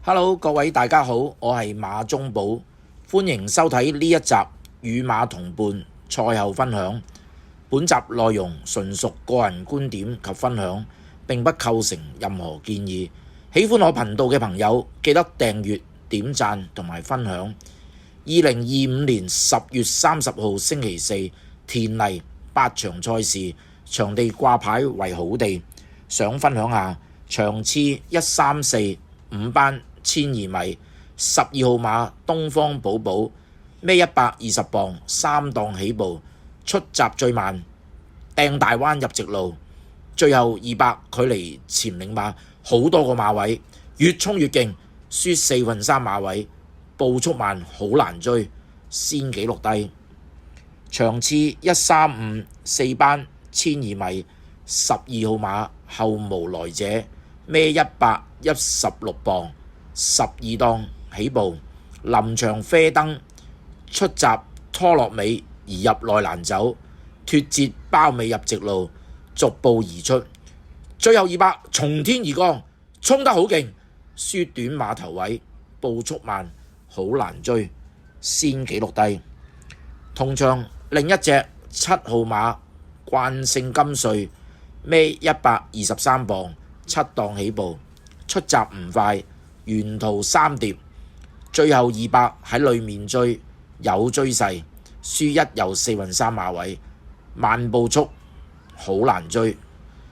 Hello， 各位大家好，我係馬中寶，歡迎收睇呢一集與馬同伴賽後分享。本集內容純屬個人觀點及分享，並不構成任何建議。喜歡我頻道嘅朋友，記得訂閱、點讚同埋分享。2025年10月30號星期四，田泥8場賽事，場地掛牌為好地，想分享下場次134 5班1200米，12號馬東方寶寶，孭120磅，3檔起步，出閘最慢，掟大彎入直路，最後200距離前領馬好多個馬位，越衝越勁，輸4/3馬位，步速慢，好難追，先紀錄低。場次135 4班1200米，12號馬後無來者，孭116磅，12檔起步，臨場啡燈，出閘拖落尾而入內難走，脫節包尾入直路，逐步而出，最後200從天而降，衝得好勁，輸短馬頭位，步速慢，好難追，先紀錄低。同場另一隻7號馬慣性金穗，孭123磅，7檔起步，出閘唔快，沿途3疊，最後200喺裏面追，有追勢，輸1又4/3馬位，慢步速，好難追，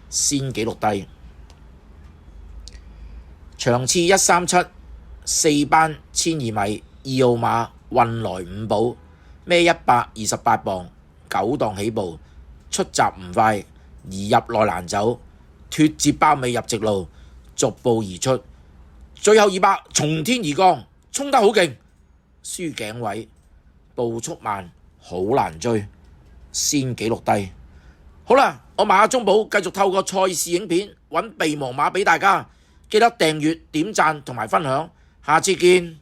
先紀錄低。場次137 4班1200米，2號馬運來5寶，孭128磅，9檔起步，出閘唔快，而入內難走，脫節包尾入直路，逐步而出，最後200從天而降，衝得好勁，輸頸位，步速慢，好難追，先紀錄低。好啦，我馬中寶繼續透過賽事影片揾備忘馬俾大家，記得訂閱、點讚同埋分享，下次見。